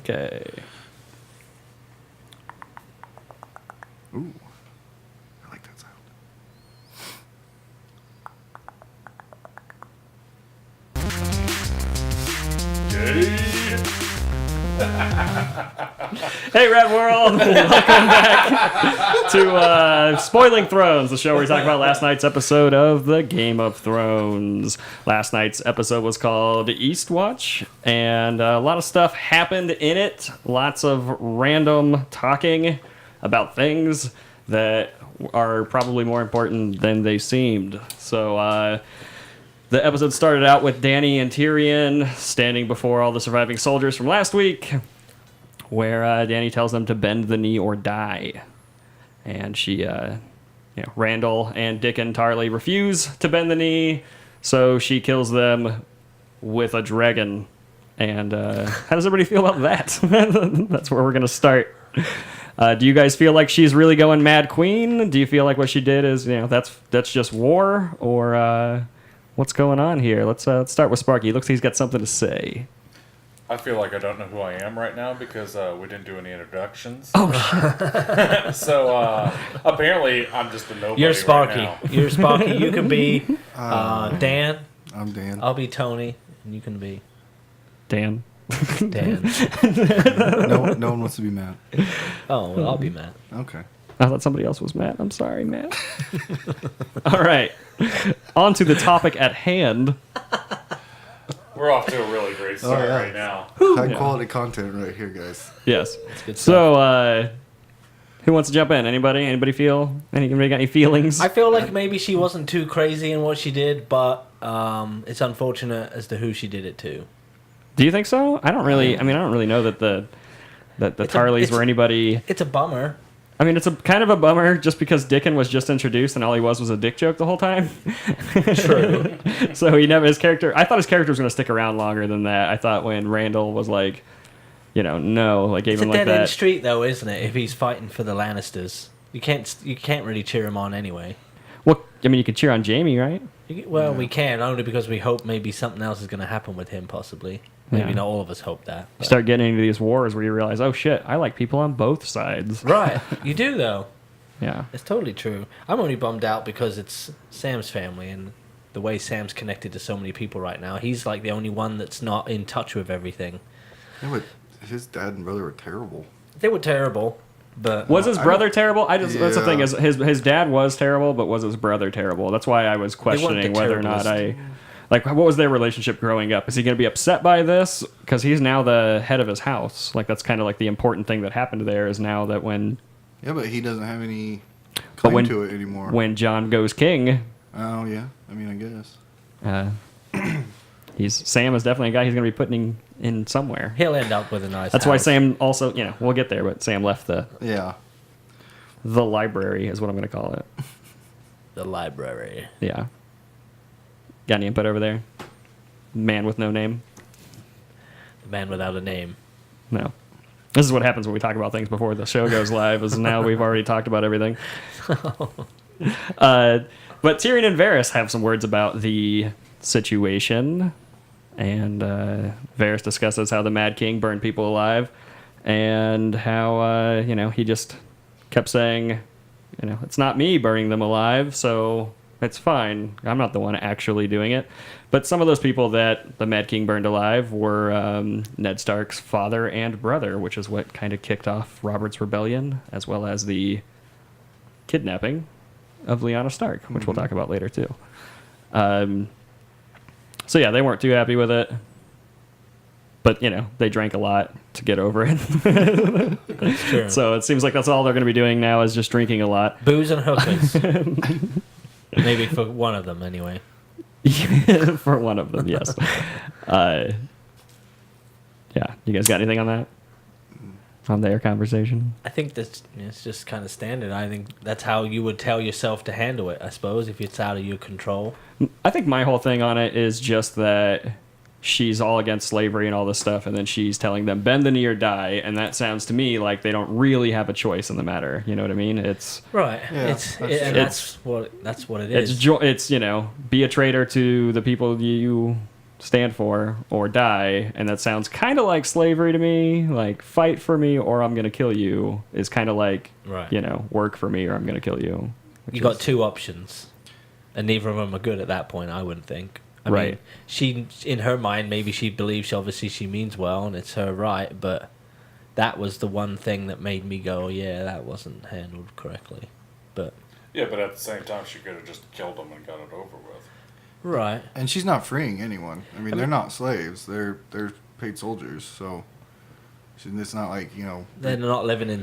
Okay. Ooh. I like that sound. Hey, Rad World! Welcome back to Spoiling Thrones, the show where we talk about last night's episode of the Game of Thrones. Last night's episode was called Eastwatch, and a lot of stuff happened in it. Lots of random talking about things that are probably more important than they seemed. So, the episode started out with Dany and Tyrion standing before all the surviving soldiers from last week, where Dany tells them to bend the knee or die. And she, Randall and Dickon Tarly refuse to bend the knee, so she kills them with a dragon. And how does everybody feel about that? That's where we're going to start. Do you guys feel like she's really going Mad Queen? Do you feel like what she did is, that's just war? Or what's going on here? Let's start with Sparky. Looks like he's got something to say. I feel like I don't know who I am right now because we didn't do any introductions. Oh, shit. So apparently I'm just a nobody. You're Sparky. Right now. You're Sparky. You can be Dan. I'm Dan. I'll be Tony, and you can be Dan. Dan. No one wants to be Matt. Oh, well, I'll be Matt. Okay. I thought somebody else was Matt. I'm sorry, Matt. All right. On to the topic at hand. We're off to a really great start yeah. right now. High quality content right here, guys. Yes. Good stuff. So, who wants to jump in? Anybody? Anybody got any feelings? I feel like maybe she wasn't too crazy in what she did, but it's unfortunate as to who she did it to. Do you think so? I don't really know that the Tarleys were anybody. It's a bummer. I mean, it's a kind of a bummer just because Dickon was just introduced and all he was a dick joke the whole time. True. So his character. I thought his character was going to stick around longer than that. I thought when Randall was like, no, like gave It's him a like dead that. end street, though, isn't it? If he's fighting for the Lannisters, you can't really cheer him on anyway. Well, I mean, you could cheer on Jaime, right? We can only because we hope maybe something else is going to happen with him, possibly. Maybe Yeah. not all of us hope that. You but- start getting into these wars where you realize, oh shit, I like people on both sides. Right, you do though. Yeah. It's totally true. I'm only bummed out because it's Sam's family and the way Sam's connected to so many people right now. He's like the only one that's not in touch with everything. Yeah, but his dad and brother were terrible. They were terrible, but Was his brother terrible? That's the thing, Yeah. is his dad was terrible, but was his brother terrible? That's why I was questioning the whether or not terriblest. like, what was their relationship growing up? Is he going to be upset by this? Because he's now the head of his house. Like, that's kind of like the important thing that happened there is now that when Yeah, but he doesn't have any claim to it anymore. when Jon goes king, Oh, yeah. I mean, I guess. Sam is definitely a guy he's going to be putting in somewhere. he'll end up with a nice That's why house. Sam also, we'll get there, but Sam left the Yeah. library is what I'm going to call it. The library. Yeah. Got any input over there? Man with no name? The man without a name. No. This is what happens when we talk about things before the show goes live, is now we've already talked about everything. But Tyrion and Varys have some words about the situation. And Varys discusses how the Mad King burned people alive. And how, he just kept saying, it's not me burning them alive, so it's fine. I'm not the one actually doing it. But some of those people that the Mad King burned alive were Ned Stark's father and brother, which is what kind of kicked off Robert's rebellion, as well as the kidnapping of Lyanna Stark, which we'll talk about later too. So yeah, they weren't too happy with it. But, they drank a lot to get over it. That's true. So it seems like that's all they're going to be doing now is just drinking a lot. Booze and hookers. Maybe for one of them, anyway. For one of them, yes. Yeah, you guys got anything on that? On their conversation? I think that's it's just kind of standard. I think that's how you would tell yourself to handle it, I suppose, if it's out of your control. I think my whole thing on it is just that she's all against slavery and all this stuff, and then she's telling them, bend the knee or die, and that sounds to me like they don't really have a choice in the matter. You know what I mean? It's Right. Yeah, That's what it is. it's be a traitor to the people you stand for or die, and that sounds kind of like slavery to me. Like, fight for me or I'm going to kill you is kind of like, Right. you know, work for me or I'm going to kill you. You got two options, and neither of them are good at that point, I wouldn't think. I Right. mean, she, in her mind, maybe she believes, obviously she means well, and it's her right, but that was the one thing that made me go, yeah, that wasn't handled correctly. But Yeah, but at the same time, she could have just killed him and got it over with. right. And she's not freeing anyone. I mean, they're not slaves. They're paid soldiers. So it's not like, you know. They're not living in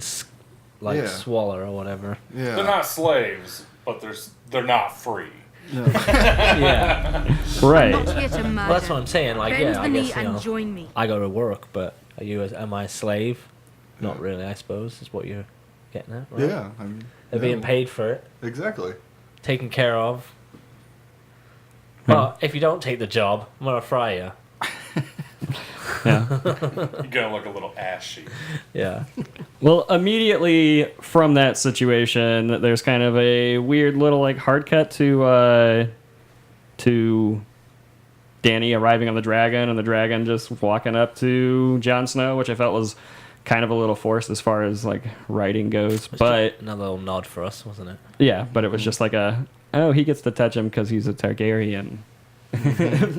Yeah. Swallow or whatever. Yeah. They're not slaves, but they're not free. No. Yeah. Right. Not here to murder. Well, that's what I'm saying. Like, Bend yeah, the I knee guess, you and know, join me. I go to work, but am I a slave? Not really, I suppose, is what you're getting at, right? Yeah. I mean, They're being paid for it, Exactly. taken care of. Hmm. Well, if you don't take the job, I'm gonna fry you. Yeah. You're gonna look a little ashy. Yeah. Well, immediately from that situation, there's kind of a weird little like hard cut to Dany arriving on the dragon, and the dragon just walking up to Jon Snow, which I felt was kind of a little forced as far as like writing goes. But Another little nod for us, wasn't it? yeah, but it was just like he gets to touch him because he's a Targaryen.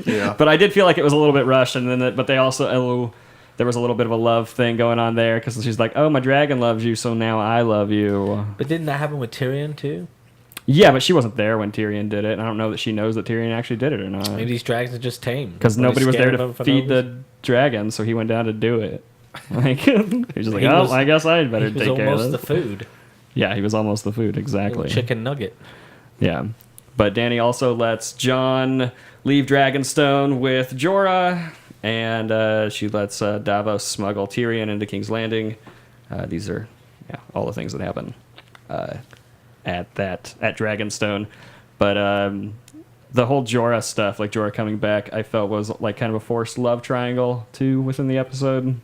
Yeah. But I did feel like it was a little bit rushed, and then but they also there was a little bit of a love thing going on there because she's like, "Oh, my dragon loves you, so now I love you." But didn't that happen with Tyrion too? Yeah, but she wasn't there when Tyrion did it, and I don't know that she knows that Tyrion actually did it or not. Maybe these dragons are just tame. Because nobody was there scared to of them for feed no the dragon, so he went down to do it. Like he was just like, He "Oh, was- I guess I'd better He was take care of almost this." the food. Yeah, he was almost the food, Little exactly. chicken nugget. Yeah. But Dany also lets Jon leave Dragonstone with Jorah, and she lets Davos smuggle Tyrion into King's Landing. These are all the things that happen at Dragonstone. But the whole Jorah stuff, like Jorah coming back, I felt was like kind of a forced love triangle too within the episode.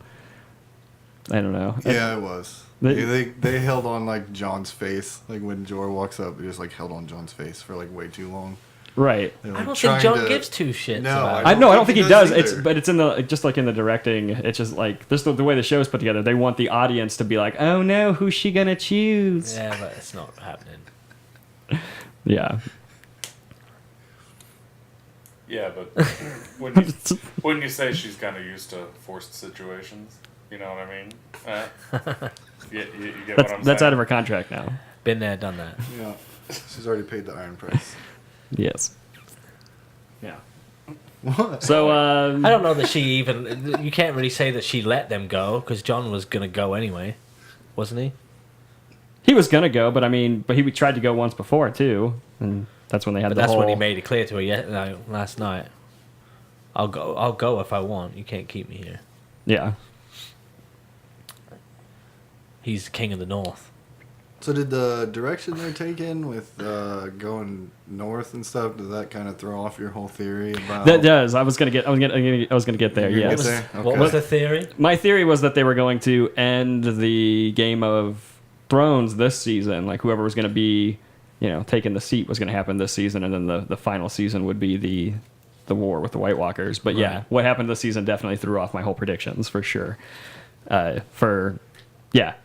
I don't know. Yeah, it was. They- They held on like John's face. Like when Jorah walks up, they just like held on John's face for like way too long. Right. They're, I like, don't think trying John to- gives two shits No, about I it. I don't think he does. either. But it's in the just like in the directing. It's just like this the way the show's put together. They want the audience to be like, "Oh no, who's she gonna choose?" Yeah, but it's not happening. Yeah. Yeah, but when you say she's kind of used to forced situations, you know what I mean? You get what I'm That's saying? out of her contract now. Been there, done that. Yeah, she's already paid the iron price. Yes. Yeah. What? So I don't know that she even. You can't really say that she let them go because John was gonna go anyway, wasn't he? he was gonna go, but he tried to go once before too, and that's when they had But the that's whole. when he made it clear to her last night. I'll go if I want. You can't keep me here. Yeah. He's king of the north. So did the direction they're taking with going north and stuff, does that kind of throw off your whole theory about? That does. I was gonna get there. You're gonna Yes. get there? What Okay. was the theory? My theory was that they were going to end the Game of Thrones this season. Like whoever was going to be, taking the seat was going to happen this season, and then the final season would be the war with the White Walkers. But yeah, Right. what happened this season definitely threw off my whole predictions for sure.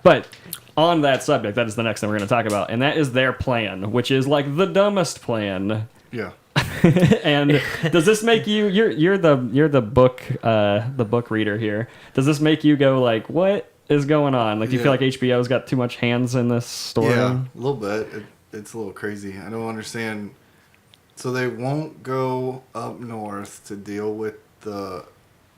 But on that subject, that is the next thing we're going to talk about, and that is their plan, which is like the dumbest plan. Yeah. And does this make you? You're the book reader here. Does this make you go like, what is going on? Like, do you feel like HBO's got too much hands in this story? Yeah, a little bit. It's a little crazy. I don't understand. So they won't go up north to deal with the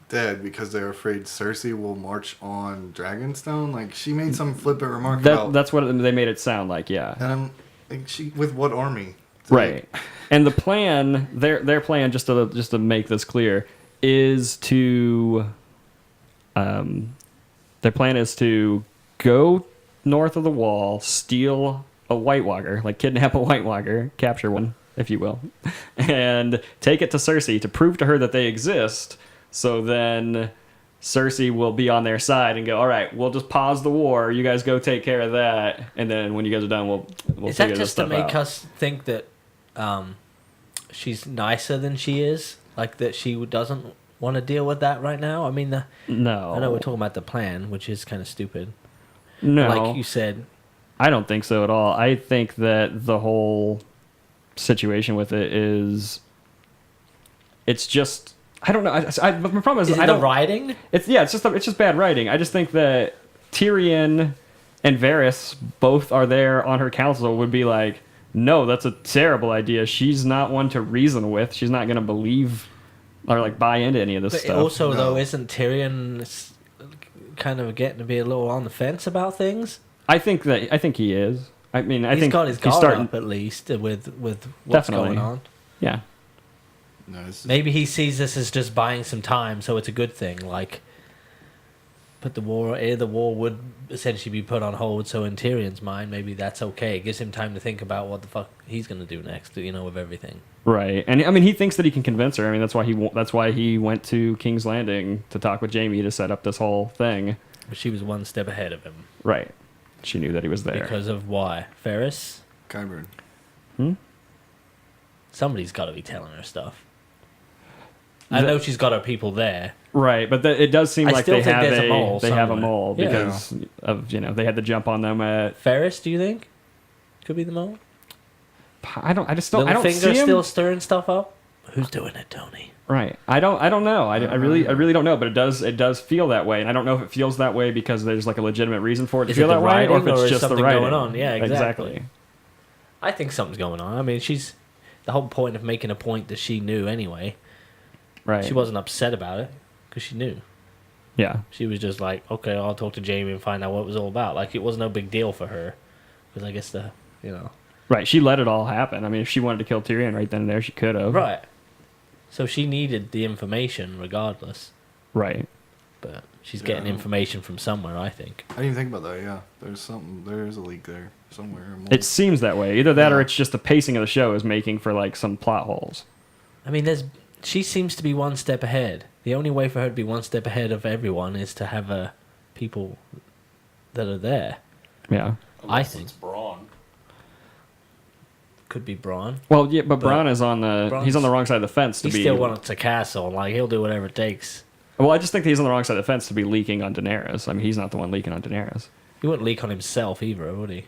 dead because they're afraid Cersei will march on Dragonstone. Like, she made some flippant remark about... That's what they made it sound like, yeah. And I'm like, with what army? Right. And the plan, their plan, just to make this clear, is to... their plan is to go north of the wall, steal a White Walker, like kidnap a White Walker, capture one, if you will, and take it to Cersei to prove to her that they exist. So then Cersei will be on their side and go, all right, we'll just pause the war. You guys go take care of that. And then when you guys are done, we'll Is figure that this just to stuff make out. us think that she's nicer than she is? Like that she doesn't want to deal with that right now? I mean, No. I know we're talking about the plan, which is kind of stupid. No. Like you said, I don't think so at all. I think that the whole situation with it is, it's just, I don't know. My problem is is I it the don't. writing? It's just bad writing. I just think that Tyrion and Varys both are there on her council would be like, no, that's a terrible idea. She's not one to reason with. She's not going to believe or like buy into any of this But stuff. also, No. though, isn't Tyrion kind of getting to be a little on the fence about things? I think he is. I mean, I He's think got his he's guard starting. up at least with what's Definitely. going on. Yeah. No, this is, Maybe he sees this as just buying some time, so it's a good thing. Like, put the war would essentially be put on hold. So in Tyrion's mind, maybe that's okay. It gives him time to think about what the fuck he's gonna do next. With everything. Right, and I mean, he thinks that he can convince her. I mean, that's why he went to King's Landing to talk with Jaime to set up this whole thing. But she was one step ahead of him Right, she knew that he was there. because of why? Ferris. Qyburn. Somebody's got to be telling her stuff. I know she's got her people there. Right, but it does seem I like still they think have there's a mole they have a somewhere. mole Yeah. because of they had the jump on them at. Ferris, do you think could be the mole? I just don't. I don't Littlefinger see him. still stirring stuff up. Who's doing it, Tony? Right, I don't know. I really don't know, but it does feel that way, and I don't know if it feels that way because there's like a legitimate reason for it to Is feel it that the way, or if writing, it's or is just the something writing. going on? Yeah, exactly. I think something's going on. I mean, she's the whole point of making a point that she knew anyway. Right. She wasn't upset about it because she knew. Yeah. She was just like, okay, I'll talk to Jaime and find out what it was all about. Like, it was no big deal for her. Because I guess Right. She let it all happen. I mean, if she wanted to kill Tyrion right then and there, she could have. Right. So she needed the information regardless. Right. But she's getting information from somewhere, I think. I didn't even think about that. Yeah, there's a leak there somewhere. It seems that way. Either that or Yeah. it's just the pacing of the show is making for like some plot holes. I mean, she seems to be one step ahead. The only way for her to be one step ahead of everyone is to have people that are there. Yeah. Unless think. it's Braun. Could be Braun. Well, yeah, but Bronn is Braun's- he's on the wrong side of the fence to He be. still wants a castle. Like, he'll do whatever it takes. Well, I just think that he's on the wrong side of the fence to be leaking on Daenerys. I mean, he's not the one leaking on Daenerys. He wouldn't leak on himself either, would he?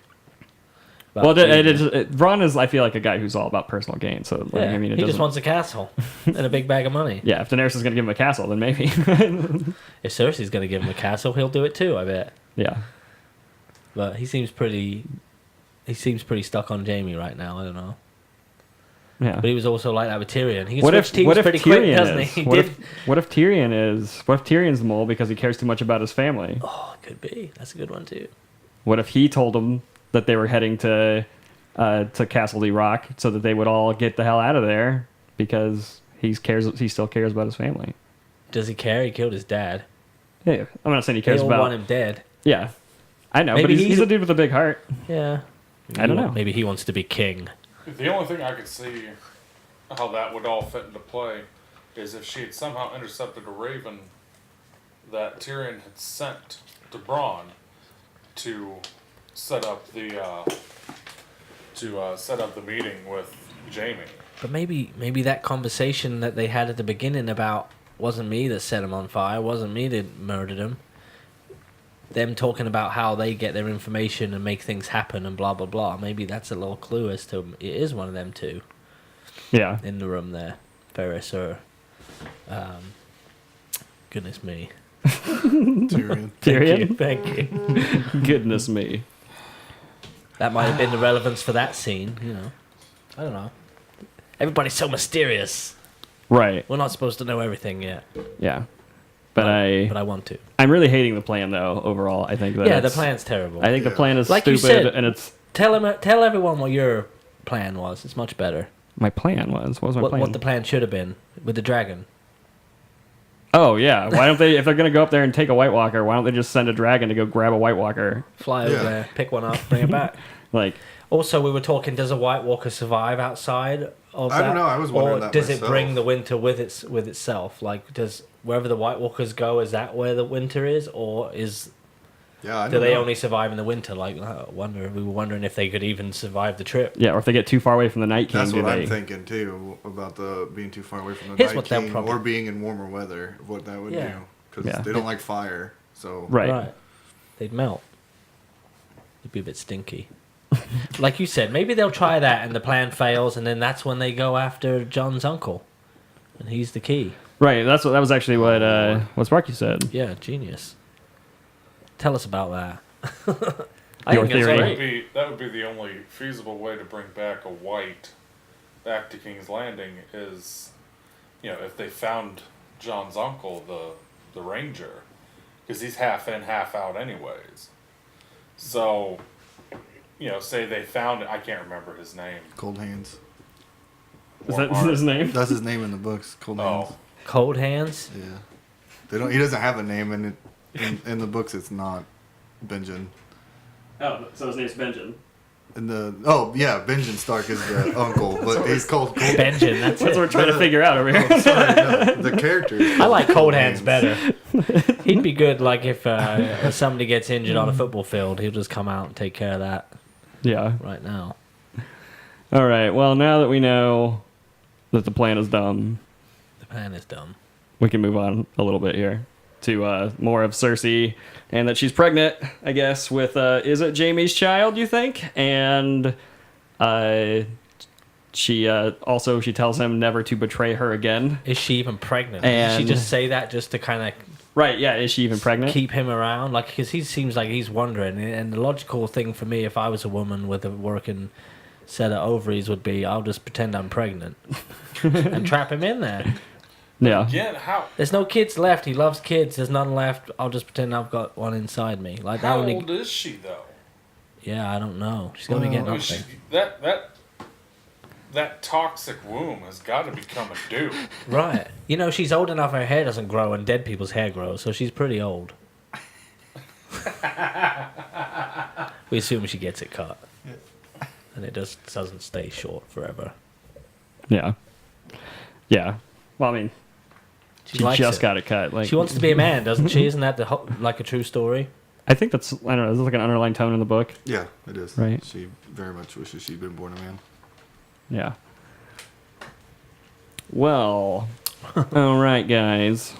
Well, About Jaime. Bronn is, I feel like, a guy who's all about personal gain. So, like, Yeah, I mean, he just doesn't- wants a castle and a big bag of money. Yeah, if Daenerys is going to give him a castle, then maybe. If Cersei's going to give him a castle, he'll do it too, I bet. Yeah. But he seems pretty stuck on Jaime right now. I don't know. Yeah. But he was also like that with Tyrion. He What switched if teams pretty quick, Tyrion doesn't is? he? He What did. if Tyrion's the mole because he cares too much about his family? Oh, it could be. That's a good one too. What if he told them that they were heading to Castle D Rock so that they would all get the hell out of there because he still cares about his family? Does he care? He killed his dad. Yeah, I'm not saying he They cares all about. want him dead. Yeah, I know, Maybe but he's a dude with a big heart. Yeah. I don't know. Maybe he wants to be king. The only thing I could see how that would all fit into play is if she had somehow intercepted a raven that Tyrion had sent to Braun to set up the meeting with Jaime. But maybe that conversation that they had at the beginning about wasn't me that set him on fire, wasn't me that murdered him. Them talking about how they get their information and make things happen and blah blah blah. Maybe that's a little clue as to it is one of them two Yeah, in the room there. Ferris or goodness me. Tyrion. Tyrion. Thank you. Goodness me. That might have been the relevance for that scene, I don't know. Everybody's so mysterious. Right. We're not supposed to know everything yet. Yeah. But I want to. I'm really hating the plan though. Overall, I think that Yeah, the it's- plan's terrible. I think the Yeah. plan is Like you stupid, said. and it's Tell everyone what your plan was. It's much better. my plan was. What was my plan? What the plan should have been with the dragon. Oh yeah. Why don't they? If they're gonna go up there and take a White Walker, why don't they just send a dragon to go grab a White Walker? Fly over Yeah. there, pick one up, bring it back. Like, Also, we were talking: does a White Walker survive outside of I that? don't know, I was wondering or that does it myself. bring the winter with itself? Like, does wherever the White Walkers go, is that where the winter is, or is Yeah, I Do don't they know. only survive in the winter? Like, we were wondering if they could even survive the trip. Yeah, or if they get too far away from the Night King, That's do what they? I'm thinking too about the being too far away from the Here's Night what they'll King probably- or being in warmer weather. What that would Yeah. do because Yeah. they don't like fire. So Right. They'd melt. It'd be a bit stinky. Like you said, maybe they'll try that and the plan fails, and then that's when they go after John's uncle, and he's the key. Right. That was actually what Sparky said. Yeah, genius. Tell us about that. Your it's theory. great. That would be the only feasible way to bring back a white back to King's Landing is, if they found John's uncle, the ranger, because he's half in, half out anyways. So, say they found it. I can't remember his name. Cold Hands. Is that Warm his name? That's his name in the books. Cold Hands. Oh, Cold hands. Yeah. They don't. He doesn't have a name in the books. It's not Benjen. Oh, so his name's Benjen. Benjen Stark is the uncle, but he's called Cold. Benjen, that's That's what we're it. trying to figure out over here. Oh, sorry, no, the character. is I like called Cold Hands better. He'd be good, like if somebody gets injured on a football field, he'll just come out and take care of that Yeah. right now. All right. Well, now that we know that the plan is dumb, The plan is dumb. we can move on a little bit here to more of Cersei, and that she's pregnant, I guess, with is it Jaime's child? You think? And she tells him never to betray her again. Is she even pregnant? Did And- she just say that just to kind of Right? Yeah. Is she even pregnant? keep him around? Like, because he seems like he's wondering. And the logical thing for me, if I was a woman with a working set of ovaries, would be I'll just pretend I'm pregnant and trap him in there. Yeah. again, There's no kids left. He loves kids. There's none left. I'll just pretend I've got one inside me. Like that how only. old is she though? Yeah, I don't know. She's gonna be getting I mean, up there. that toxic womb has got to become a dude. Right. She's old enough her hair doesn't grow and dead people's hair grows, so she's pretty old. We assume she gets it cut. And it just doesn't stay short forever. Yeah. Yeah. Well, I mean, she likes just it. got it cut. Like She wants to be a man, doesn't she? Isn't that like a true story? I think that's I don't know. There's like an underlying tone in the book. Yeah, it is. Right. She very much wishes she'd been born a man. Yeah. Well, all right, guys.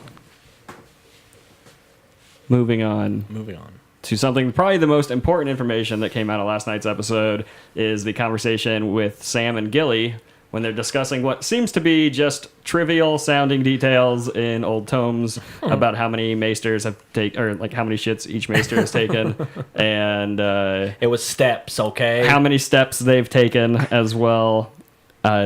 Moving on Moving on. to something probably the most important information that came out of last night's episode is the conversation with Sam and Gilly when they're discussing what seems to be just trivial sounding details in old tomes about how many maesters have taken, or like how many shits each maester has taken, and It was steps, okay? how many steps they've taken as well.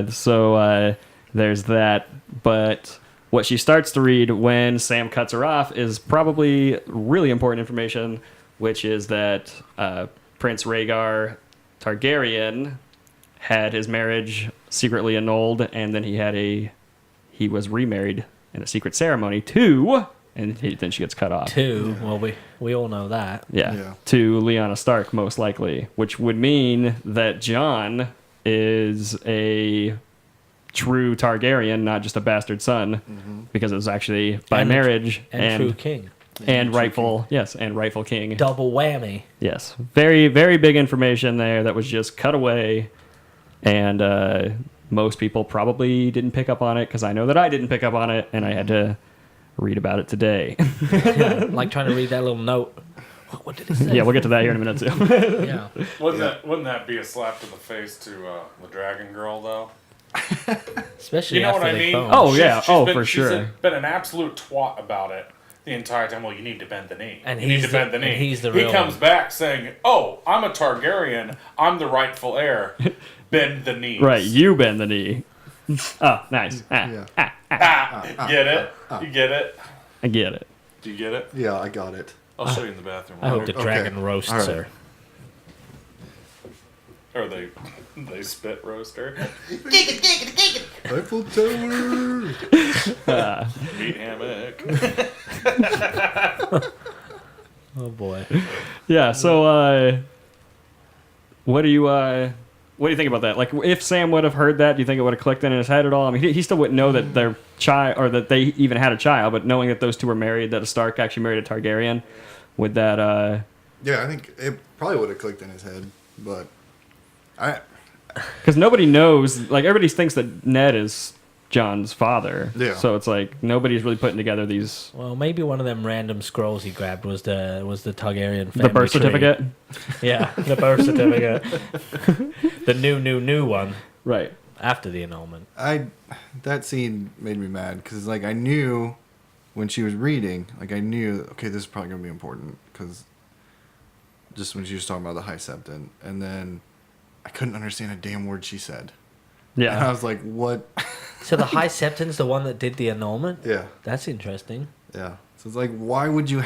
So there's that. But what she starts to read when Sam cuts her off is probably really important information, which is that Prince Rhaegar Targaryen had his marriage secretly annulled, and then he was remarried in a secret ceremony and then she gets cut off. Two. Well, we all know that. Yeah, to Lyanna Stark, most likely, which would mean that Jon is a true Targaryen, not just a bastard son, because it was actually by And marriage And true king. and rightful king. Double whammy. Yes, very very big information there that was just cut away, and most people probably didn't pick up on it because I know that I didn't pick up on it, and I had to read about it today. Yeah, like trying to read that little note. What did it say? Yeah, we'll get to that here in a minute too. Yeah. Wouldn't that be a slap to the face to the Dragon Girl though? Especially You know after what I they mean? phone. Oh, yeah. For She's sure. been an absolute twat about it the entire time. Well, you need to bend the knee. And you need he's to the- bend the knee. and he's the he real comes one. back saying, "Oh, I'm a Targaryen. I'm the rightful heir. Bend the knee." Right, you bend the knee. Oh, nice. Yeah. Get it? You get it? I get it. Do you get it? Yeah, I got it. I'll show you in the bathroom. I hope the Okay. dragon roasts All right. her. Or they spit roaster. Eiffel Tower. Meat hammock. Oh boy. Yeah. So, what do you think about that? Like, if Sam would have heard that, do you think it would have clicked in his head at all? I mean, he still wouldn't know that their child, or that they even had a child, but knowing that those two were married, that a Stark actually married a Targaryen, would that Yeah, I think it probably would have clicked in his head, but Because nobody knows. Like everybody thinks that Ned is John's father. Yeah. So it's like nobody's really putting together these. Well, maybe one of them random scrolls he grabbed was the Targaryen family The birth tree. certificate. Yeah, the birth certificate. The new one Right. after the annulment. That scene made me mad because like I knew when she was reading, like I knew okay, this is probably gonna be important because just when she was talking about the High Septon, and then I couldn't understand a damn word she said. And I Yeah. was like, what? So the High Septon's the one that did the annulment? Yeah. That's interesting. Yeah. So it's like, why would you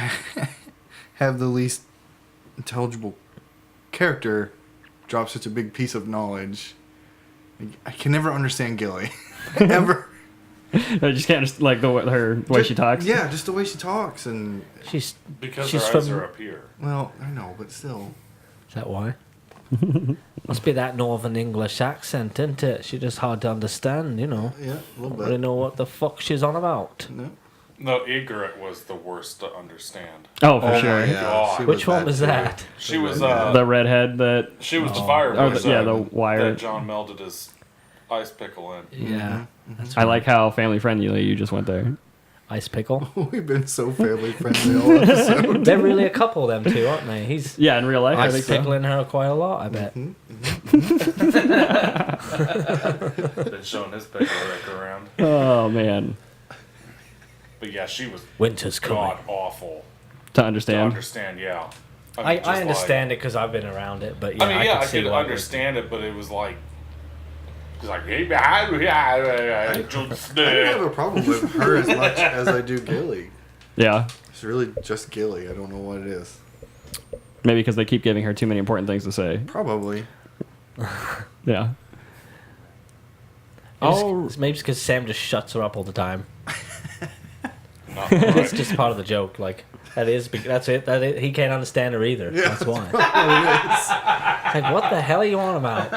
have the least intelligible character drop such a big piece of knowledge? I can never understand Gilly. Ever. I just can't understand, like the way she talks. Yeah, just the way she talks. And, She's Because she's her eyes from. are up here. well, I know, but still. Is that why? Must be that Northern English accent, isn't it? She's just hard to understand, you know. Yeah, a little Don't bit. really know what the fuck she's on about. No. No, Ygritte was the worst to understand. Oh, for sure. my God. She Which one bad was too. that? She was The redhead that. she was the fire Oh, wizard yeah, the wire. that John melted his ice pickle in. Yeah. That's I like how family friendly you just went there. Ice pickle. We've been so family friendly all episode. They're really a couple, them two, aren't they? He's Yeah, in real life, I think ice so. pickling her quite a lot, I bet. Been showing his pickle Rick around. Oh man, But yeah, she was Winter's coming. god awful to to understand. understand. Yeah, I just like- understand it because I've been around it, but yeah, I mean, yeah, I see could why understand it, but it was like, hey, I I don't have a problem with her as much as I do Gilly. Yeah, It's really just Gilly. I don't know what it is. maybe because they keep giving her too many important things to say. Probably. Yeah. Oh, Maybe it's because Sam just shuts her up all the time. Not right. It's just part of the joke. Like that's it. He can't understand her either. Yeah, That's why. It Like, what the hell are you on about?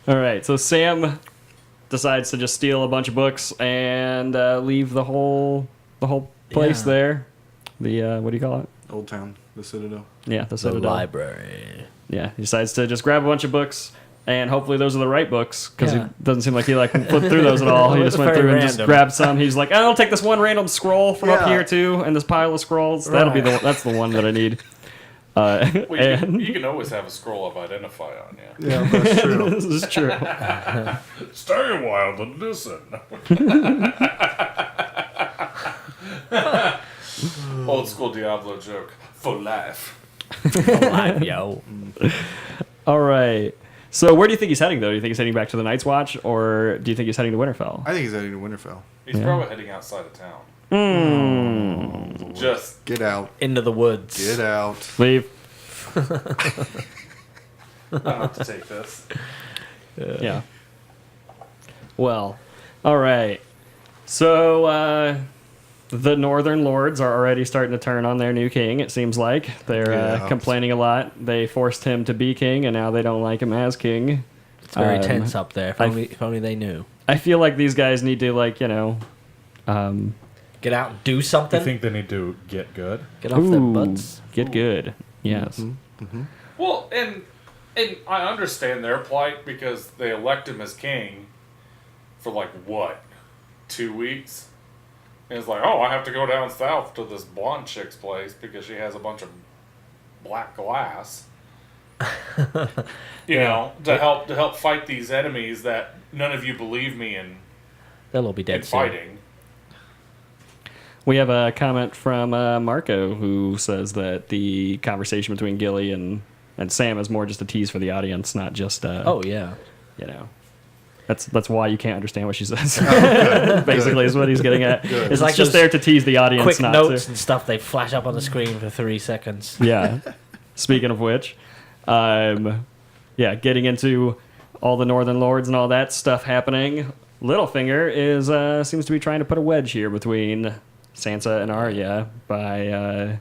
all right. So Sam decides to just steal a bunch of books and leave the whole place Yeah. there. The what do you call it? is. Old Town, the Citadel. Yeah, the The Citadel. library. Yeah, he decides to just grab a bunch of books, and hopefully those are the right books, because Yeah. it doesn't seem like he flipped through those at all. He It just was went very through and just random. grabbed some. He's like, I'll take this one random scroll from up Yeah. here too, and this pile of scrolls. That'll be Right. that's the one that I need. Well, you, can, And you can always have a scroll of identify on you. Yeah, that's true. this is true. Stay a while to listen. Old school Diablo joke for life. Alive, yo. All right. So where do you think he's heading, though? Do you think he's heading back to the Night's Watch, or do you think he's heading to Winterfell? I think he's heading to Winterfell. He's Yeah. probably heading outside of town. Mm. Just Get out. Into the woods. Get out. Leave. I don't have to take this. Yeah. Well, all right. So the Northern Lords are already starting to turn on their new king, it seems like. They're Yeah. complaining a lot. They forced him to be king, and now they don't like him as king. It's very Um, tense up there. If only they knew. I feel like these guys need to, like, Get out and do something. they need to get good? Get off their ooh, butts. get good. Yes. Well, and I understand their plight because they elect him as king for like what, 2 weeks? And it's like, oh, I have to go down south to this blonde chick's place because she has a bunch of black glass. You know, to help fight these enemies that none of you believe me in They'll all be dead soon. fighting. We have a comment from Marco who says that the conversation between Gilly and Sam is more just a tease for the audience, not just, Oh yeah. you know. That's why you can't understand what she says. Basically, is what he's getting at. Good. It's like like just those there to tease the audience, Quick not notes to. and stuff. They flash up on the screen for 3 seconds. Yeah. Speaking of which, getting into all the Northern Lords and all that stuff happening. Littlefinger is seems to be trying to put a wedge here between Sansa and Arya by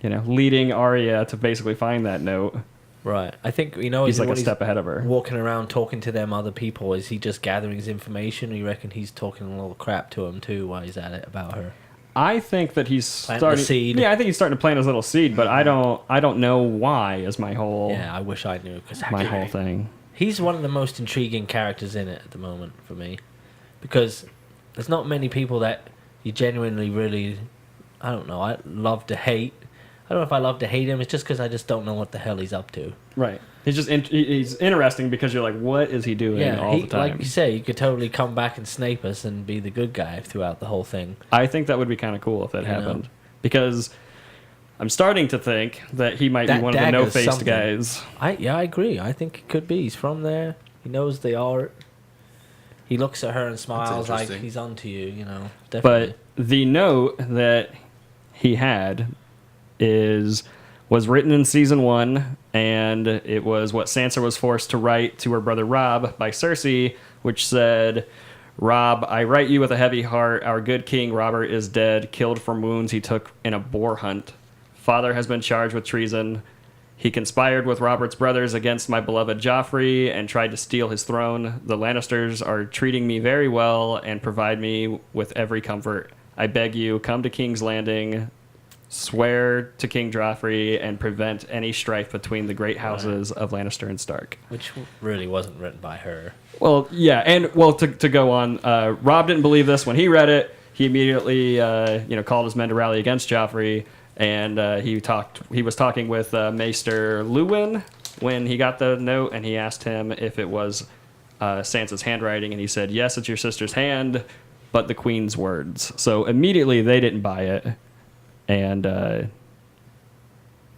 leading Arya to basically find that note. Right. I think He's is like when a step ahead of her. walking around talking to them other people. Is he just gathering his information, or you reckon he's talking a little crap to them too while he's at it about her? I think that he's Plant the starting. seed. Yeah, I think he's starting to plant his little seed, but I don't know why. Is my whole Yeah, I wish I knew because my whole thing. he's one of the most intriguing characters in it at the moment for me, because there's not many people that you genuinely really, I don't know, I love to hate. I don't know if I love to hate him. It's just because I just don't know what the hell he's up to. Right. He's just he's interesting because you're like, what is he doing all the time? Like you say, he could totally come back and snape us and be the good guy throughout the whole thing. I think that would be kind of cool if that happened. Because I'm starting to think that he might be That one of the dagger's no-faced something. guys. I agree. I think it could be. He's from there. He knows the art. He looks at her and smiles like interesting. he's onto you, you know. Definitely. But the note that he had was written in season 1, and it was what Sansa was forced to write to her brother Robb by Cersei, which said, "Robb, I write you with a heavy heart. Our good king Robert is dead, killed from wounds he took in a boar hunt. Father has been charged with treason. He conspired with Robert's brothers against my beloved Joffrey and tried to steal his throne. The Lannisters are treating me very well and provide me with every comfort. I beg you, come to King's Landing, swear to King Joffrey, and prevent any strife between the great houses of Lannister and Stark." Which really wasn't written by her. Well, yeah, and well, to go on, Robb didn't believe this when he read it. He immediately, called his men to rally against Joffrey, and he was talking with Maester Luwin when he got the note, and he asked him if it was Sansa's handwriting, and he said, "Yes, it's your sister's hand, but the Queen's words." So immediately they didn't buy it, and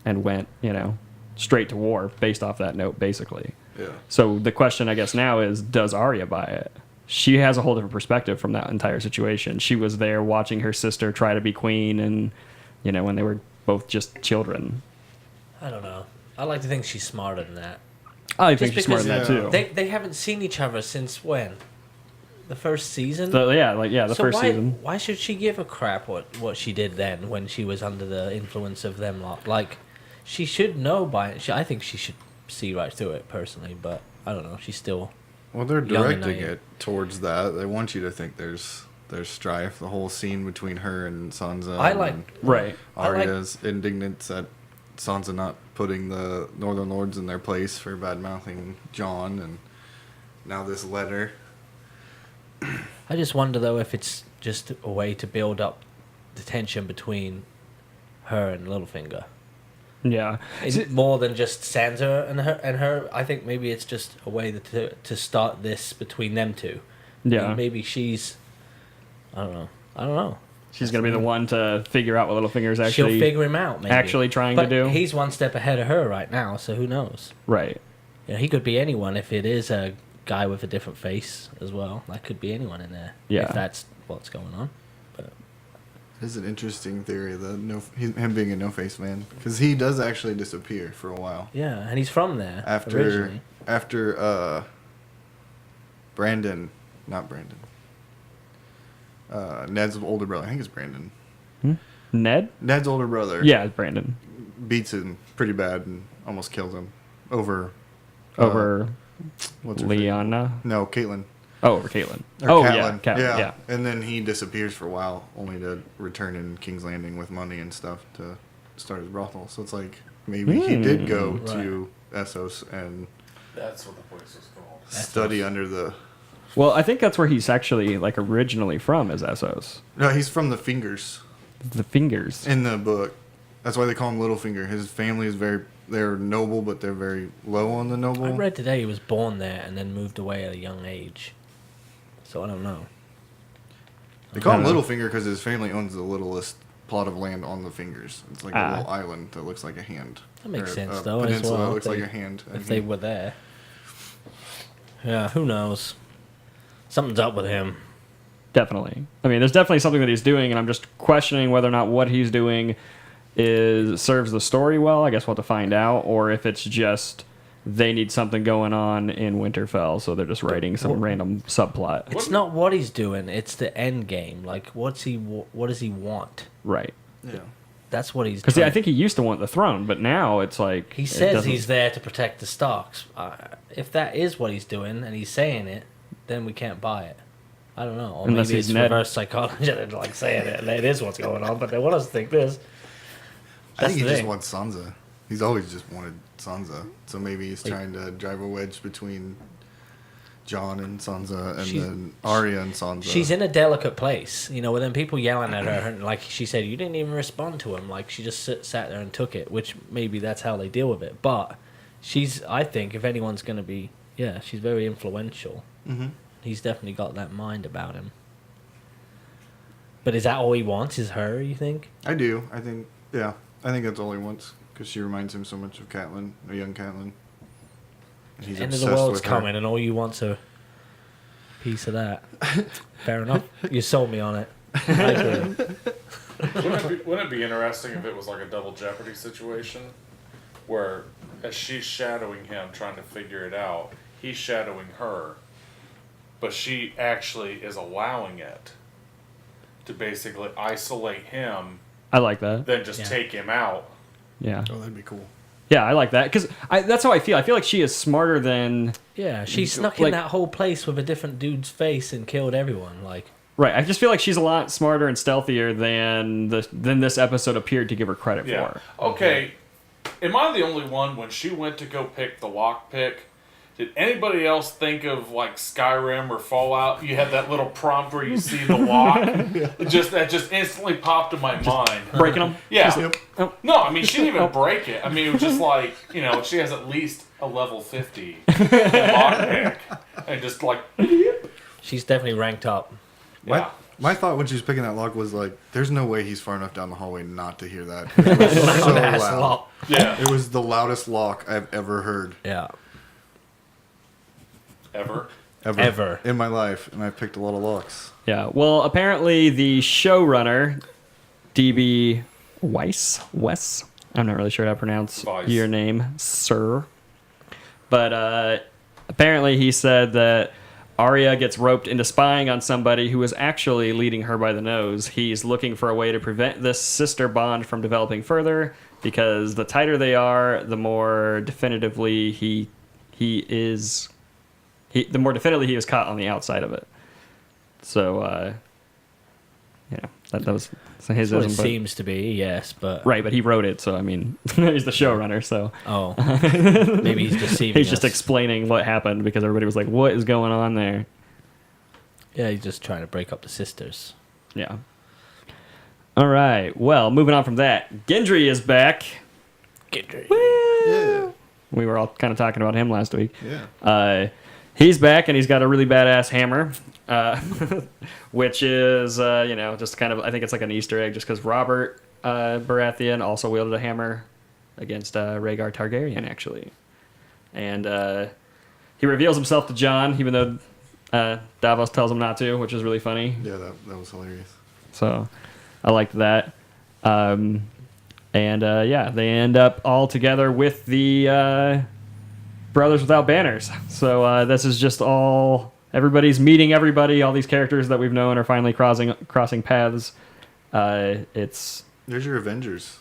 went, straight to war based off that note, basically. Yeah. So the question, I guess, now is, does Arya buy it? She has a whole different perspective from that entire situation. She was there watching her sister try to be queen, and when they were both just children. I don't know. I like to think she's smarter than that. I Just think she's smarter than that because, too. They haven't seen each other since when? The first season? The So first why, season. Why should she give a crap what she did then when she was under the influence of them lot? Like, she should know by it. I think she should see right through it personally, but I don't know. She's still. Well, they're Young and directing naive. it towards that. They want you to think there's strife. The whole scene between her and Sansa. I like. and Right. Arya's indignant that Sansa not putting the Northern Lords in their place for bad mouthing Jon, and now this letter. I just wonder though if it's just a way to build up the tension between her and Littlefinger. Yeah. It's more than just Sansa and her. I think maybe it's just a way to start this between them two. Yeah. Maybe she's. I don't know. She's going to be the one to figure out what Littlefinger's She'll actually figure him out. Maybe. actually trying but to do. He's one step ahead of her right now, so who knows? Right. He could be anyone if it is a guy with a different face as well. That could be anyone in there. Yeah. If that's what's going on. But It's an interesting theory, him being a no-face man, because he does actually disappear for a while yeah, and he's from there after originally. Brandon, not Brandon. Ned's older brother. I think it's Brandon. Ned? Ned's older brother. Yeah, it's Brandon. Beats him pretty bad and almost kills him over. Over What's her name? Leanna? No, Caitlyn. Oh, over Caitlyn. Or Oh, Catelyn. yeah. And then he disappears for a while, only to return in King's Landing with money and stuff to start his brothel. So it's like maybe he did go to Essos and That's what the place is called. study under the. Well, I think that's where he's actually originally from, is Essos. No, he's from the Fingers The Fingers. in the book. That's why they call him Littlefinger. His family is they're noble, but they're very low on the noble. I read today he was born there and then moved away at a young age. So I don't know. They call him I don't know. Littlefinger because his family owns the littlest plot of land on the Fingers. It's like a little island that looks like a hand. That makes Or sense a though. As peninsula well, that looks if like they- a hand. If they were there. Yeah, who knows? Something's up with him. Definitely. I mean, there's definitely something that he's doing, and I'm just questioning whether or not what he's doing serves the story well. I guess we'll have to find out, or if it's just they need something going on in Winterfell, so they're just writing some random subplot. It's not what he's doing; it's the end game. Like, what does he want? Right. Yeah. That's what he's. Because trying- I think he used to want the throne, but now it's like he it says doesn't- he's there to protect the Starks. If that is what he's doing and he's saying it, then we can't buy it. I don't know. Or Unless maybe he's it's Ned. reverse psychology and like saying it, and it is what's going on, but they want us to think this. I think he the just thing. wants Sansa. He's always just wanted Sansa. So maybe he's trying to drive a wedge between Jon and Sansa and then Arya and Sansa. She's in a delicate place, you know, with them people yelling at her, and like she said, you didn't even respond to him. Like she just sat there and took it, which maybe that's how they deal with it. But I think, if anyone's going to be, she's very influential. Mm-hmm. He's definitely got that mind about him. But is that all he wants? Is her? You think? I do. I think that's all he wants because she reminds him so much of Catelyn, a young Catelyn. And he's End of the obsessed world's with her. coming, and all you want's a piece of that. Fair enough. You sold me on it. I agree. Wouldn't it be interesting if it was like a double jeopardy situation, where as she's shadowing him, trying to figure it out, he's shadowing her, but she actually is allowing it to basically isolate him, I like that. then just take him out. Yeah. Oh, that'd be cool. Yeah, I like that because that's how I feel. I feel like she is smarter than Yeah, she snuck like- in that whole place with a different dude's face and killed everyone. Like, right. I just feel like she's a lot smarter and stealthier than this episode appeared to give her credit Yeah. for. Okay. Am I the only one when she went to go pick the lockpick? Did anybody else think of like Skyrim or Fallout? You had that little prompt where you see the lock. That just instantly popped in my mind. Breaking them. Yeah. Yep. No, I mean she didn't even break it. I mean it was just like, you know, she has at least a level 50 lockpick, and just like she's definitely ranked up. yeah. My thought when she was picking that lock was like, there's no way he's far enough down the hallway not to hear that. It was so That's loud. lock. Yeah. It was the loudest lock I've ever heard. Yeah. Ever. In my life, and I picked a lot of locks. Yeah. Well, apparently the showrunner, DB Wes. I'm not really sure how to pronounce Weiss. your name, sir. But apparently he said that Arya gets roped into spying on somebody who is actually leading her by the nose. He's looking for a way to prevent this sister bond from developing further because the tighter they are, the more definitively the more definitely he was caught on the outside of it. So, that was his That's what it ism, but- seems to be, yes, but... Right, but he wrote it, so I mean, he's the showrunner, so Oh. Maybe he's deceiving he's just us. explaining what happened because everybody was like, "What is going on there?" Yeah, he's just trying to break up the sisters. Yeah. All right. Well, moving on from that, Gendry is back. Yeah. We were all kind of talking about him last week. Yeah. He's back, and he's got a really badass hammer, which is, just kind of, I think it's like an Easter egg, just because Robert Baratheon also wielded a hammer against Rhaegar Targaryen, actually. And he reveals himself to Jon, even though Davos tells him not to, which is really funny. Yeah, that was hilarious. So I liked that. They end up all together with the Brothers Without Banners. So this is just everybody's meeting everybody. All these characters that we've known are finally crossing paths. There's your Avengers.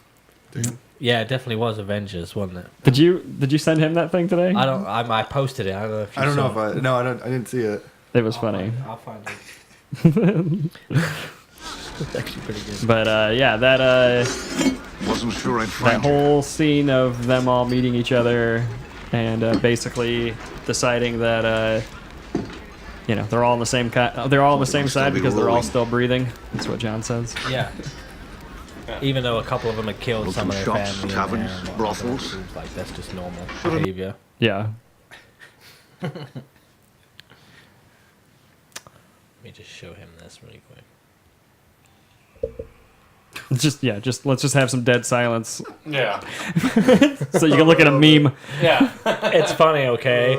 Dude. Yeah, it definitely was Avengers, wasn't it? Did you send him that thing today? I posted it. I don't know if you I don't know saw if it. I didn't see it. It was funny. I'll find it. It's actually pretty good. But that Wasn't sure I'd find that whole scene of them all meeting each other and basically deciding that they're all on the same they're all on the same side because they're all still breathing. That's what John says. Yeah. Even though a couple of them had killed some of their Shops, family. taverns, and brothels. it seems like that's just normal behavior. Yeah. Let me just show him this really quick. Let's just have some dead silence Yeah. so you can look at a meme. Yeah. It's funny, okay?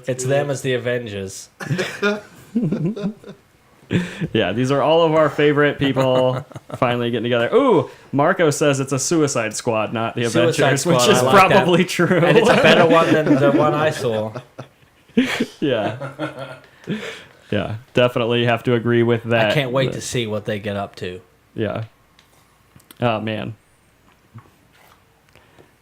It's them as the Avengers. Yeah, these are all of our favorite people finally getting together. Ooh, Marco says it's a Suicide Squad, not the Suicide Avengers, Squad, which is I like probably that. true. And it's a better one than the one I saw. Yeah. Yeah, definitely have to agree with that. I can't wait to see what they get up to. Yeah. Oh, man.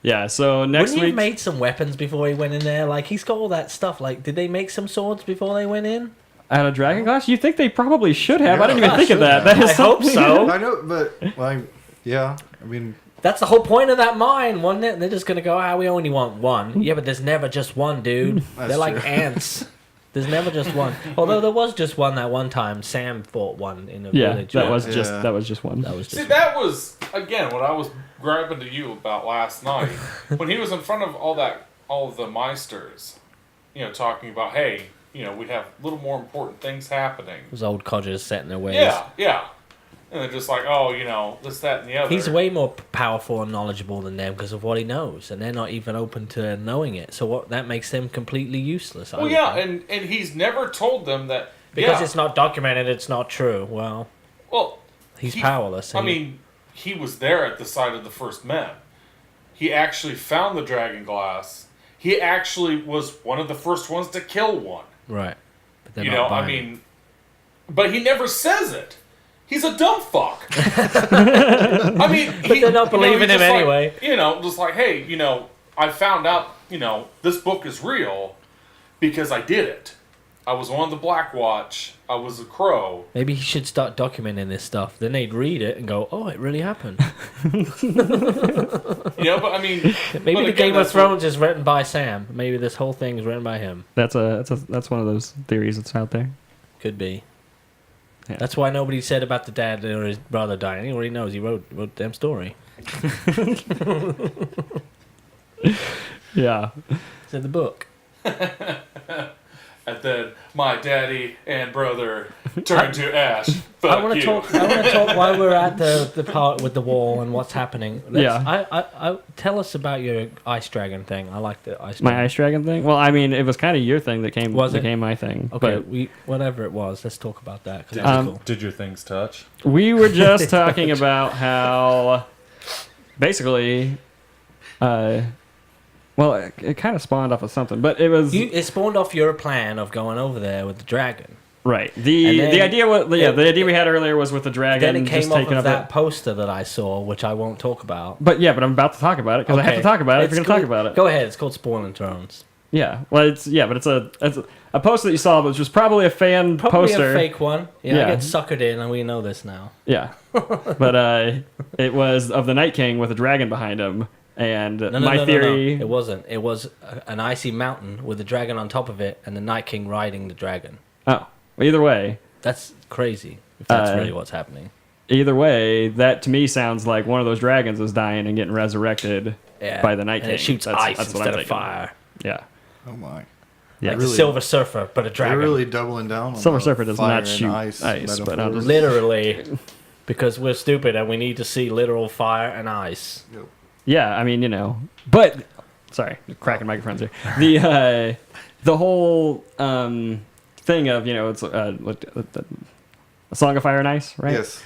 Yeah, so next Wouldn't he week... have made some weapons before he went in there? Like, he's got all that stuff. Like, did they make some swords before they went in? Out of dragon glass? You think they probably should have? Yeah, I didn't even I think of should that. have. That is I hope something- so. I know, but like, yeah. I mean, That's the whole point of that mine, wasn't it? They're just gonna go, we only want one. Yeah, but there's never just one, dude. That's They're like true. ants. There's never just one. Although there was just one that one time. Sam fought one in a Yeah, village. that was Yeah. just one. That was See, just that was again what I was grabbing to you about last night when he was in front of all of the Meisters, talking about, hey, we have little more important things happening. those old codgers set in their ways. Yeah. And they're just like, this, that, and the other. He's way more powerful and knowledgeable than them because of what he knows, and they're not even open to knowing it. So that makes them completely useless. I Well, would yeah, think. and he's never told them that Because it's not documented, it's not true. Well, he's powerless. I mean, he was there at the site of the first men. He actually found the dragon glass. He actually was one of the first ones to kill one. right. But they're not buying it. But he never says it. He's a dumb fuck. I mean, But they're not believing he's him just like, anyway. Just like, hey, I found out, this book is real because I did it. I was on the Black Watch. I was a crow. Maybe he should start documenting this stuff. Then they'd read it and go, "Oh, it really happened." But I mean, Maybe the Game of Thrones is written by Sam. Maybe this whole thing is written by him. That's one of those theories that's out there. Could be. Yeah. That's why nobody said about the dad or his brother dying. He already knows. He wrote the damn story. Yeah. It's in the book. And then my daddy and brother turned to ash. Fuck I want you. to talk. I want to talk while we're at the part with the wall and what's happening. Yeah. I tell us about your ice dragon thing. I like the ice. My dragon. ice dragon thing? Well, I mean, it was kind of your thing that Was it? became my thing. Okay, But whatever it was, let's talk about that. 'Cause Did, that's Um, cool. did your things touch? we were just talking about how basically, well, it kind of spawned off of something, but it was It spawned off your plan of going over there with the dragon. right. And The then idea was the idea we had earlier was with the dragon. Then it just came off taking of up that poster that I saw, which I won't talk about. But I'm about to talk about it because I have to talk about it if It's you're gonna talk called- about it. Go ahead. It's called Spoiling Thrones. Yeah, well, it's a poster that you saw, which was probably a fan Probably poster. a fake one. Yeah, Yeah. I get suckered in, and we know this now. Yeah, but it was of the Night King with a dragon behind him, and my theory. No. It wasn't. It was an icy mountain with a dragon on top of it, and the Night King riding the dragon. Oh, well, either way, That's crazy. If that's Uh, really what's happening. that to me sounds like one of those dragons is dying and getting resurrected Yeah. by the Night and King. it shoots That's ice what I'm instead of thinking. fire. Yeah, oh my. yeah. Like Really? the Silver Surfer, but a They're dragon. really doubling down on Silver the Surfer does fire not and shoot ice, ice, but I'll metaphors. just- Literally. Because we're stupid and we need to see literal fire and ice. Yep. Yeah, I mean, but sorry, cracking microphones here. The whole thing of it's a Song of Fire and Ice, right? Yes.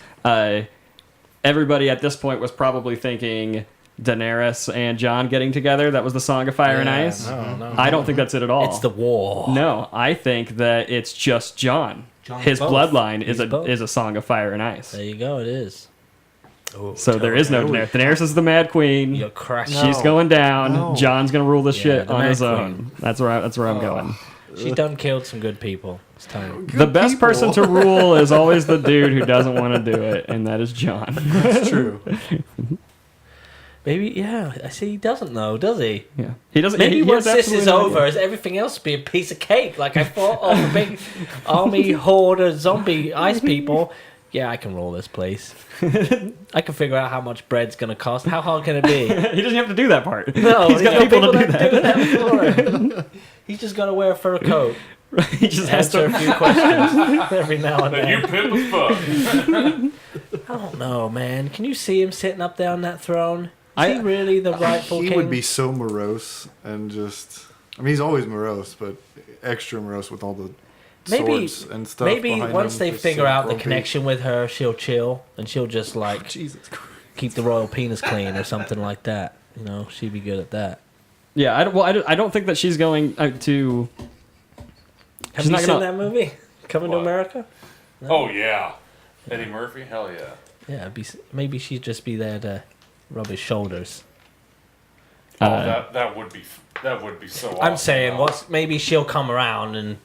Everybody at this point was probably thinking Daenerys and Jon getting together. That was the Song of Fire and Yeah, Ice. no. I don't think that's it at all. It's the war. No, I think that it's just Jon. Jon's His both. bloodline is He's both. a Song of Fire and Ice. There you go, it is. Ooh, So there is no Daenerys. Daenerys is the Mad Queen. You're cracking. She's No. going down. No. Jon's gonna rule this Yeah, shit the on Mad his Queen. own. That's where I'm going. She's done killed some good people. It's time. The best people. person to rule is always the dude who doesn't want to do it, and that is Jon. That's true. Maybe, yeah. I see he doesn't know, does he? Yeah, he doesn't. Maybe he once has this is absolutely no over, idea. is everything else be a piece of cake? Like I fought off a big army horde of zombie ice people. Yeah, I can roll this place. I can figure out how much bread's gonna cost. How hard can it be? He doesn't have to do that part. No, he's got people to do that. for him. He's just got to wear a fur coat. He just has Answer to. a few questions every now and That you then. pimp as fuck. I don't know, man. Can you see him sitting up there on that throne? Is I- he really the rightful He king? would be so morose and just. I mean, he's always morose, but extra morose with all the Maybe, swords and stuff. maybe behind once him, they just figure so out the grumpy. connection with her, she'll chill and she'll just like Jesus Christ. keep the royal penis clean or something like that. You know, she'd be good at that. Yeah, I don't think that she's going to. Have She's you not seen gonna- that movie? Coming to What? America? Oh yeah, Eddie Murphy. Hell yeah. Yeah, maybe she'd just be there to rub his shoulders. Oh, that would be so. I'm awesome, saying, though. maybe she'll come around and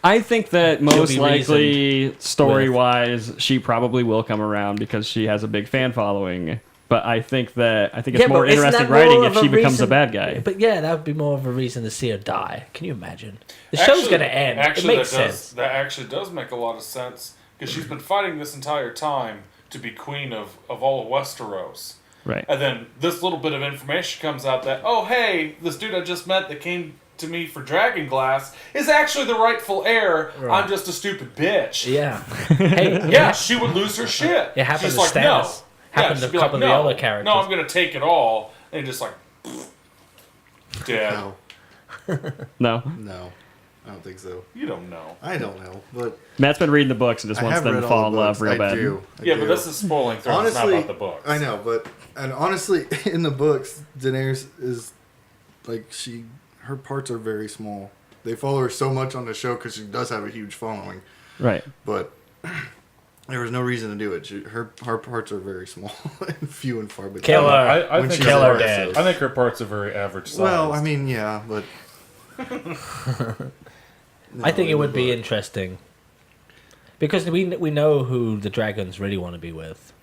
I think that most be likely, story-wise, she probably will come around because she has a big fan following. But I think it's more interesting writing if she becomes a bad guy. But yeah, that would be more of a reason to see her die. Can you imagine? The show's going to end. It makes sense. That actually does make a lot of sense because she's been fighting this entire time to be queen of all of Westeros. Right. And then this little bit of information comes out that, oh, hey, this dude I just met that came to me for Dragonglass is actually the rightful heir. Right. I'm just a stupid bitch. Yeah. Hey, yeah, she would lose her shit. It happened She's to like, Stannis. No. Happened to a couple of the other characters. No, I'm going to take it all. And just like, dead. No? No. I don't think so. You don't know. I don't know, but Matt's been reading the books and just wants them to fall in love real bad. I do. But this is spoiling Thrones, it's not about the books. I know, and honestly, in the books, Daenerys is like her parts are very small. They follow her so much on the show because she does have a huge following. Right. But there was no reason to do it. Her parts are very small and few and far between. Kill her. I think kill her dead. I think her parts are very average size. Well, I mean, yeah, but I think it would be interesting because we know who the dragons really want to be with.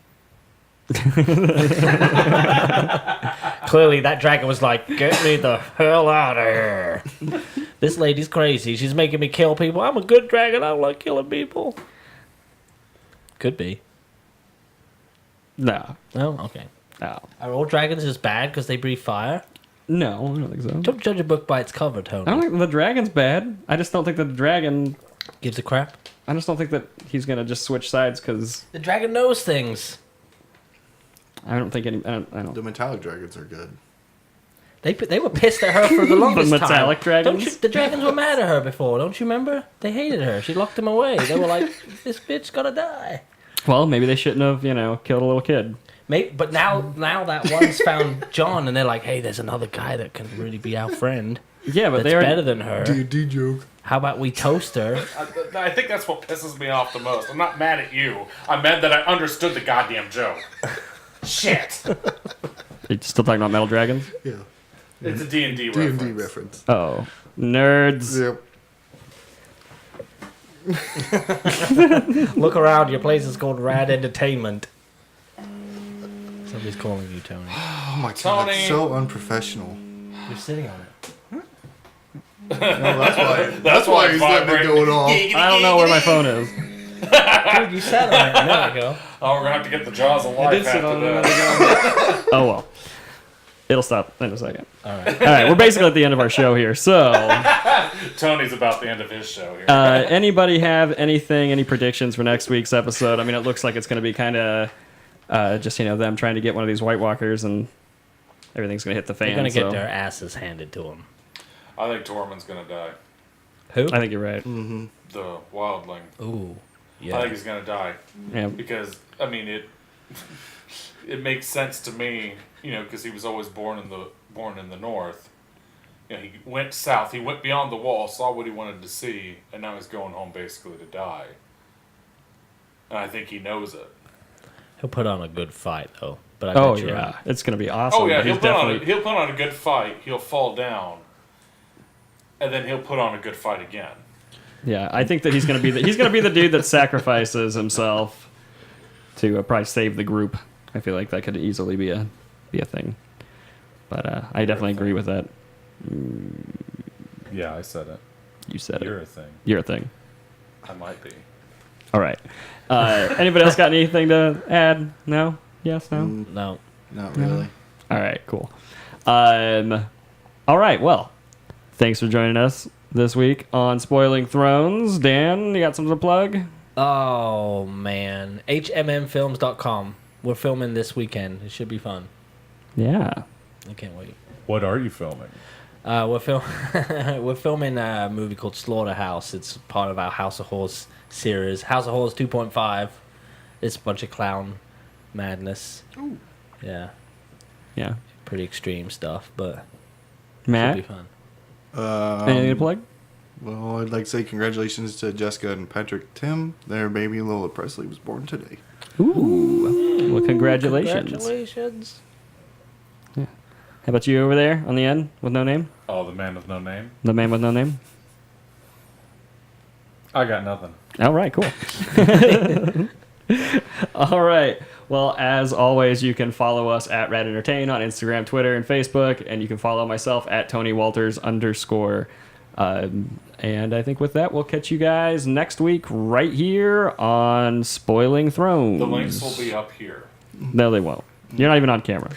Clearly, that dragon was like, "Get me the hell out of here! This lady's crazy. She's making me kill people. I'm a good dragon. I don't like killing people." Could be. No. Oh, okay. No. Are all dragons just bad because they breathe fire? No, I don't think so. Don't judge a book by its cover, Tony. I don't think the dragon's bad. I just don't think that the dragon... Gives a crap? I just don't think that he's going to just switch sides because... The dragon knows things. I don't think any... I don't. The metallic dragons are good. They were pissed at her for the longest time. The metallic dragons? The dragons were mad at her before, don't you remember? They hated her. She locked them away. They were like, this bitch gotta die. Well, maybe they shouldn't have, killed a little kid. But now that one's found John, and they're like, hey, there's another guy that can really be our friend. Yeah, but they're better than her. D&D joke. How about we toast her? I think that's what pisses me off the most. I'm not mad at you. I'm mad that I understood the goddamn joke. Shit. Are you still talking about metal dragons? Yeah. It's a D&D reference. D&D reference. Oh. Nerds. Yep. Look around. Your place is called Rad Entertainment. Somebody's calling you, Tony. Oh my god, Tony. that's so unprofessional. You're sitting on it. No, that's why. That's why he's letting it go off. I don't know where my phone is. Dude, you sat on it a minute ago. Oh, we're going to have to get the jaws of life after that. Oh, well. It'll stop in a second. All right. All right, we're basically at the end of our show here. So, Tony's about the end of his show here. anybody have any predictions for next week's episode? I mean, it looks like it's going to be kind of just, them trying to get one of these White Walkers and everything's going to hit the fan. They're going to get their asses handed to them. I think Tormund's going to die. Who? I think you're right. Mm-hmm. The wildling. Ooh. Yeah. I think he's going to die. Yeah. Because, I mean, it makes sense to me, because he was always born in the north. He went south. He went beyond the wall, saw what he wanted to see, and now he's going home basically to die. And I think he knows it. He'll put on a good fight, though. But I bet you're right. It's going to be awesome. Oh yeah, but he'll put on a good fight. He'll fall down, and then he'll put on a good fight again. Yeah, I think that he's going to be the dude that sacrifices himself to probably save the group. I feel like that could easily be a thing. But I definitely agree with that. Yeah, I said it. You said You're it. a thing. You're a thing. I might be. All right. Anybody else got anything to add? No? Yes? No? No. Not really. All right, cool. All right, well, thanks for joining us this week on Spoiling Thrones. Dan, you got something to plug? Oh, man. HMMFilms.com. We're filming this weekend. It should be fun. Yeah. I can't wait. What are you filming? We're filming a movie called Slaughterhouse. It's part of our House of Horrors series. House of Horrors 2.5. It's a bunch of clown madness. Ooh. Yeah. Yeah. Pretty extreme stuff, but Matt? should be fun. Anything to plug? Well, I'd like to say congratulations to Jessica and Patrick Tim. Their baby Lola Presley was born today. Ooh. Well, congratulations. Congratulations. Yeah. How about you over there on the end with no name? Oh, the man with no name? The man with no name? I got nothing. All right, cool. All right. Well, as always, you can follow us at Rad Entertain on Instagram, Twitter, and Facebook, and you can follow myself at TonyWalters_. And I think with that, we'll catch you guys next week right here on Spoiling Thrones. The links will be up here. No, they won't. You're not even on camera.